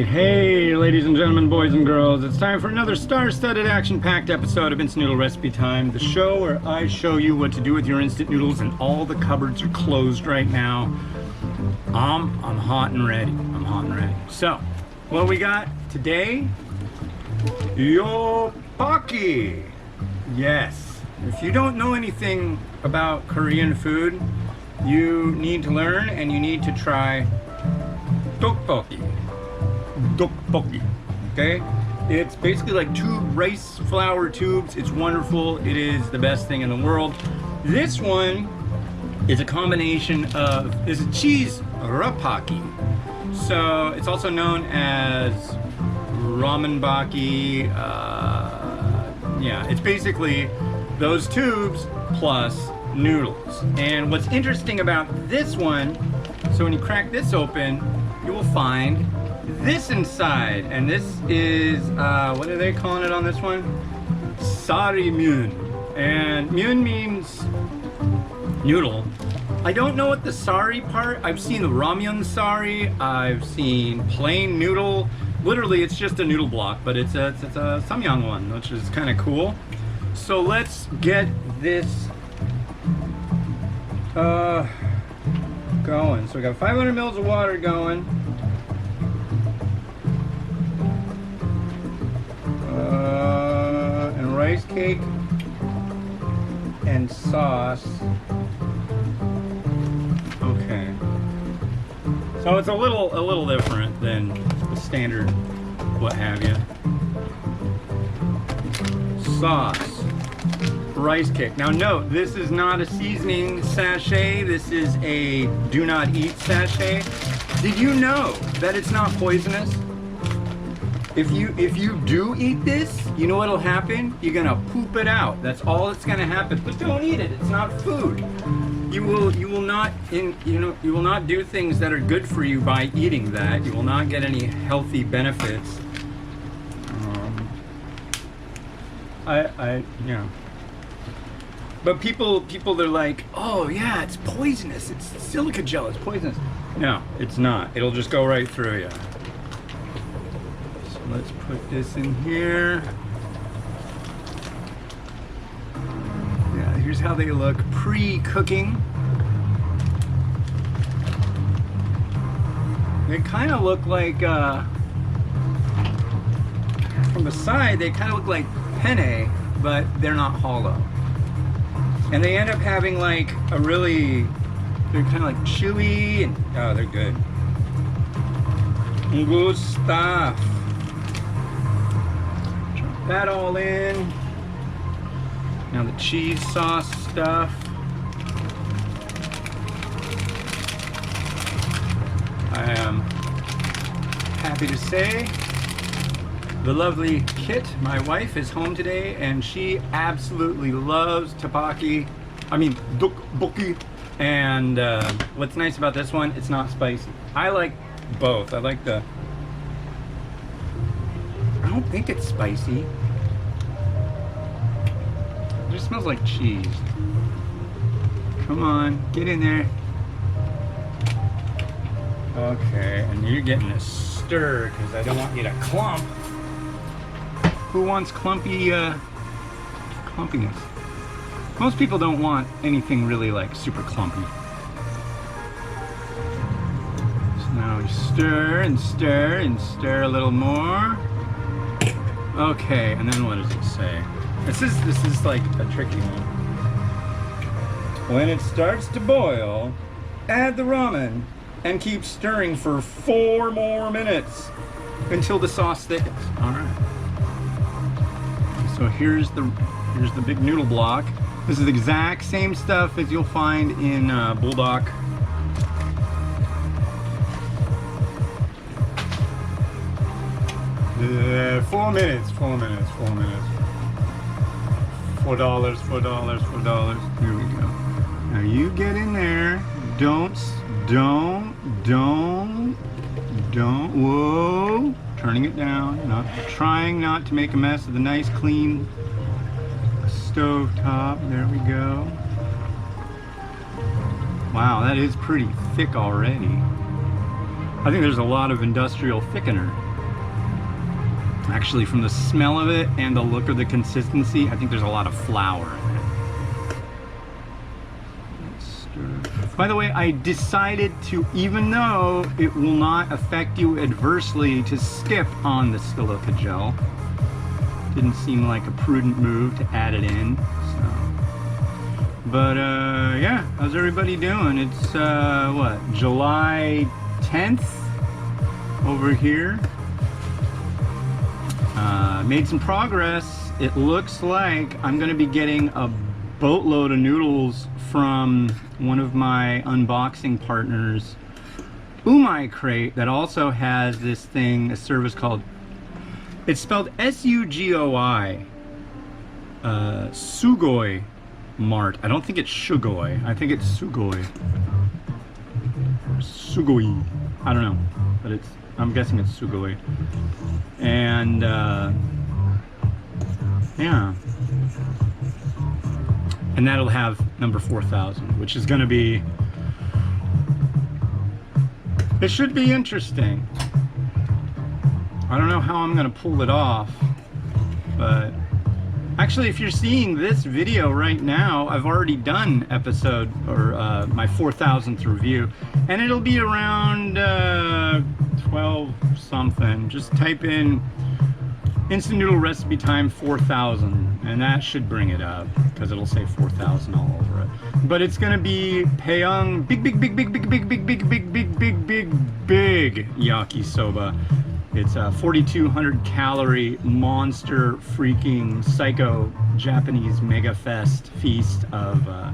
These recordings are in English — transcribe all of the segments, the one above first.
Hey, ladies and gentlemen, boys and girls. It's time for another star-studded, action-packed episode of Instant Noodle Recipe Time, the show where I show you what to do with your instant noodles, and all the cupboards are closed right now. I'm hot and ready. I'm hot and ready. So, what we got today? Yopokki. Yes. If you don't know anything about Korean food, you need to learn and you need to try Rapokki. Okay? It's basically like two rice flour tubes. It's wonderful. It is the best thing in the world. This one is a combination of, this is cheese Rapokki. So it's also known as Ramen baki. Yeah, it's basically those tubes plus noodles. And what's interesting about this one, so when you crack this open, you will find this inside, and this is what are they calling it on this one? Sari myun, and myun means noodle. I don't know what the sari part. I've seen the ramyun sari. I've seen plain noodle. Literally, it's just a noodle block, but it's a samyang one, which is kind of cool. So let's get this going. So we got 500 mils of water going. And rice cake and sauce. Okay. So it's a little different than the standard what have you. Sauce. Rice cake. Now note, this is not a seasoning sachet. This is a do not eat sachet. Did you know that it's not poisonous? If you do eat this, you know what'll happen? You're gonna poop it out. That's all that's gonna happen. But don't eat it. It's not food. You will not do things that are good for you by eating that. You will not get any healthy benefits. Yeah. But people they're like, oh yeah, it's poisonous. It's silica gel. It's poisonous. No, it's not. It'll just go right through you. So let's put this in here. Yeah, here's how they look pre-cooking. They kind of look like, from the side, they kind of look like penne, but they're not hollow. And they end up having like a really, they're kind of like chewy, and oh, they're good. Good stuff. Drop that all in. Now the cheese sauce stuff. I am happy to say the lovely Kit, my wife, is home today, and she absolutely loves Rapokki. I mean, Rapokki. And what's nice about this one, it's not spicy. I like both. I like the, I don't think it's spicy. It just smells like cheese. Come on, get in there. Okay, and you're getting a stir because I don't want you to clump. Who wants clumpy, clumpiness? Most people don't want anything really like super clumpy. So now we stir and stir and stir a little more. Okay, and then what does it say? This is like a tricky one. When it starts to boil, add the ramen and keep stirring for 4 more minutes until the sauce thickens. All right. So here's the big noodle block. This is the exact same stuff as you'll find in Bulldog. $4 minutes. $4. Here we go. Now you get in there. Don't. Whoa. Turning it down. Trying not to make a mess of the nice clean stove top. There we go. Wow, that is pretty thick already. I think there's a lot of industrial thickener Actually, from the smell of it and the look of the consistency, I think there's a lot of flour in it. By the way, I decided to, even though it will not affect you adversely, to skip on the silica gel. Didn't seem like a prudent move to add it in. So. But yeah, how's everybody doing? It's what, July 10th over here. Made some progress. It looks like I'm gonna be getting a boatload of noodles from one of my unboxing partners, Umai Crate, that also has this thing, a service called, it's spelled S-U-G-O-I, Sugoi Mart. I don't think it's Shugoi. I think it's Sugoi. Sugoi. I don't know, but it's, I'm guessing it's Sugoi. And yeah. And that'll have number 4000, which is going to be, it should be interesting. I don't know how I'm going to pull it off, but actually, if you're seeing this video right now, I've already done episode, or my 4000th review, and it'll be around 12 something. Just type in instant noodle recipe time 4000, and that should bring it up, because it'll say 4000 all over it. But it's gonna be Paeung big yakisoba. It's a 4200 calorie monster freaking psycho Japanese mega fest feast of what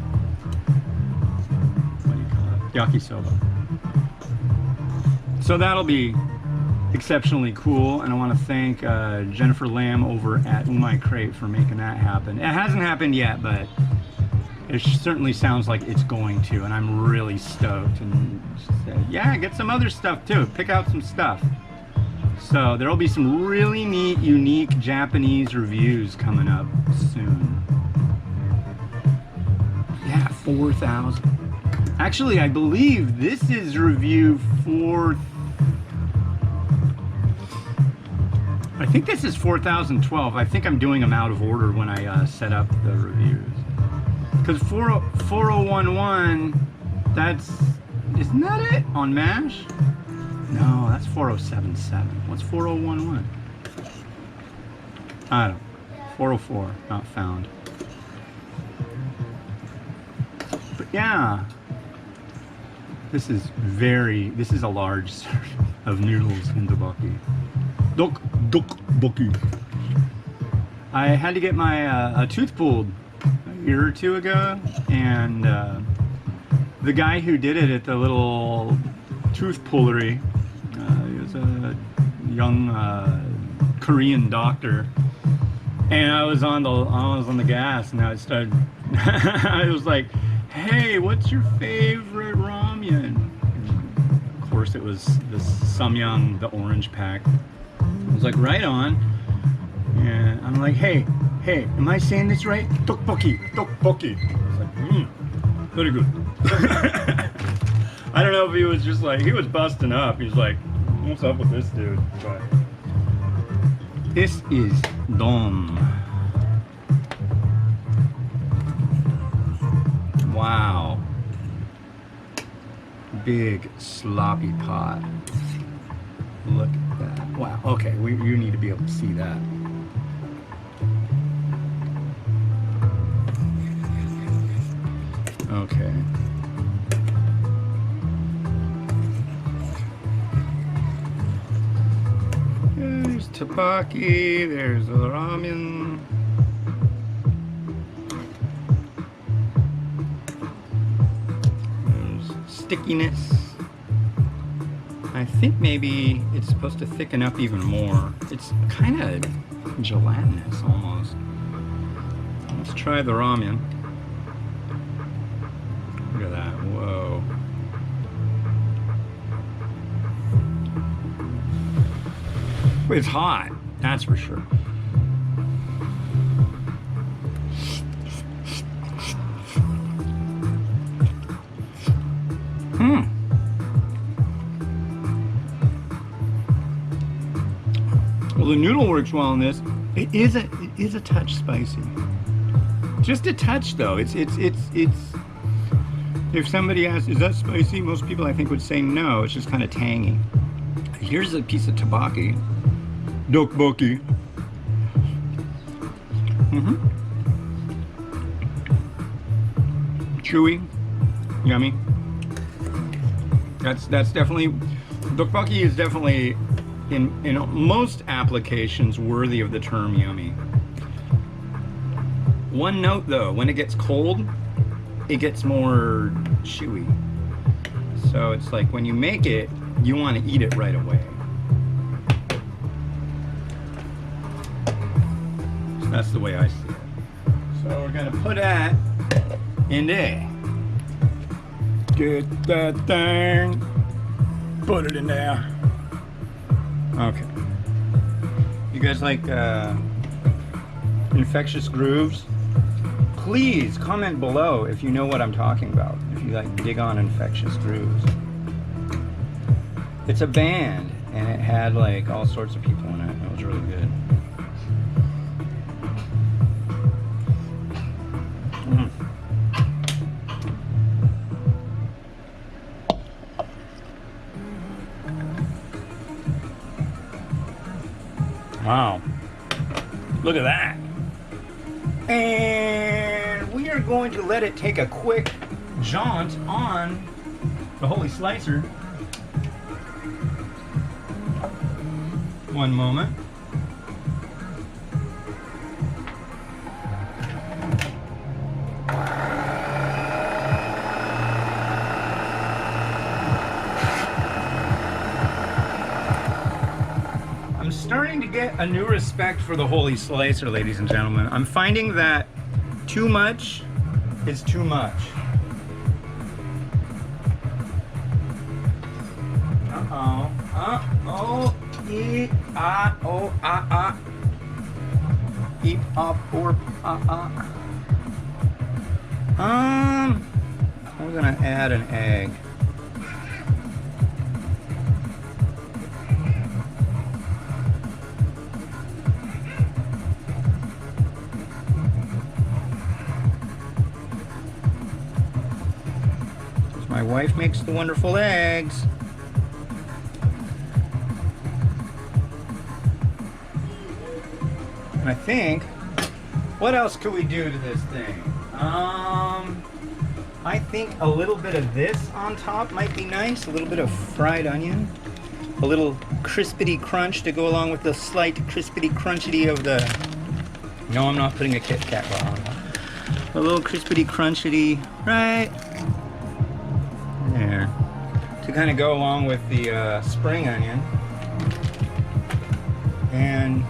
do you call it, yakisoba. So that'll be exceptionally cool, and I want to thank Jennifer Lamb over at Umai Crate for making that happen. It hasn't happened yet, but it certainly sounds like it's going to, and I'm really stoked. And yeah, get some other stuff too. Pick out some stuff. So there'll be some really neat, unique Japanese reviews coming up soon. Yeah, 4000. Actually, I believe this is review 4. I think this is 4012. I think I'm doing them out of order when I set up the reviews. Because 4011, that's, isn't that it on MASH? No, that's 4077. What's 4011? I don't know. 404, not found. But yeah, this is a large serving of noodles in Yopokki. Yopokki. I had to get my a tooth pulled a year or two ago, and the guy who did it at the little tooth pullery, he was a young Korean doctor, and I was on the gas, and I started I was like, hey, what's your favorite ramen? And of course it was this Samyang, the orange pack. I was like, right on. And I'm like, hey, am I saying this right? Rapokki. I was like, very good. I don't know if he was just like, he was busting up. He was like, what's up with this dude? But this is Dom. Wow. Big sloppy pot. Look at that. Wow. Okay, you need to be able to see that. Okay. There's Yopokki, there's the ramen. There's stickiness. I think maybe it's supposed to thicken up even more. It's kind of gelatinous almost. Let's try the ramen. Look at that, whoa. It's hot, that's for sure. Well, the noodle works well in this. It is a touch spicy. Just a touch though. It's if somebody asks, is that spicy? Most people I think would say no, it's just kind of tangy. Here's a piece of tteokbokki. Dokboki. Chewy. Yummy. That's definitely, dokboki is definitely in most applications worthy of the term yummy. One note though, when it gets cold, it gets more chewy. So it's like when you make it, you want to eat it right away. So that's the way I see it. So we're gonna put that in there. Get that thing, put it in there. Okay. You guys like infectious grooves? Please comment below if you know what I'm talking about. If you like dig on infectious grooves. It's a band and it had like all sorts of people in it. It was really good. Wow. Look at that. And we are going to let it take a quick jaunt on the holy slicer. One moment. I'm starting to get a new respect for the holy slicer, ladies and gentlemen. I'm finding that too much is too much. Uh-oh. Uh-oh. Eep, ah, oh, ah, ah. Eep, up, or, ah, ah. We're gonna add an egg. My wife makes the wonderful eggs. And I think, what else could we do to this thing? I think a little bit of this on top might be nice. A little bit of fried onion. A little crispity crunch to go along with the slight crispity crunchity of the... No, I'm not putting a Kit Kat bar on. A little crispity crunchity, right there. To kind of go along with the spring onion. And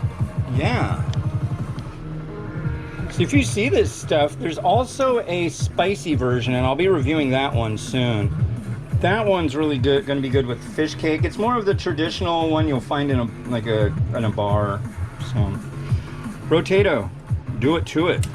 yeah. So if you see this stuff, there's also a spicy version, and I'll be reviewing that one soon. That one's really good, going to be good with fish cake. It's more of the traditional one you'll find in a in a bar. So, Rotato, do it to it.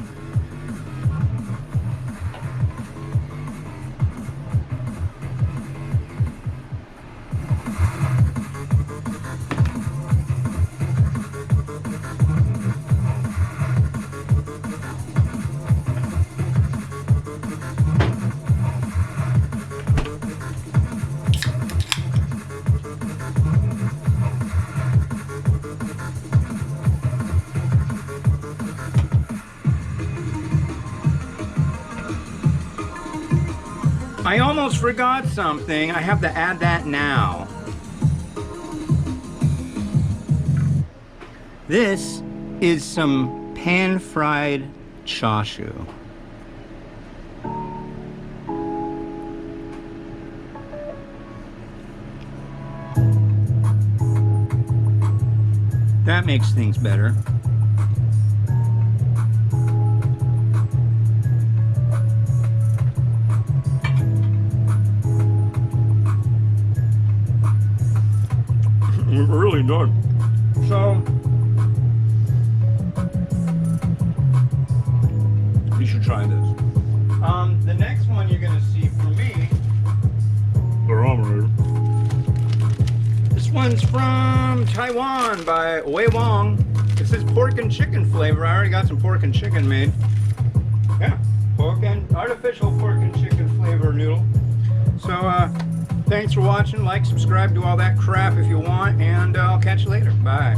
I almost forgot something. I have to add that now. This is some pan-fried chashu. That makes things better. It really does. So, you should try this. The next one you're gonna see from me, barometer, is This one's from Taiwan by Wei Wong. This is pork and chicken flavor. I already got some pork and chicken made. Yeah, artificial pork and chicken flavor noodle. So thanks for watching. Like, subscribe, do all that crap if you want, and I'll catch you later. Bye.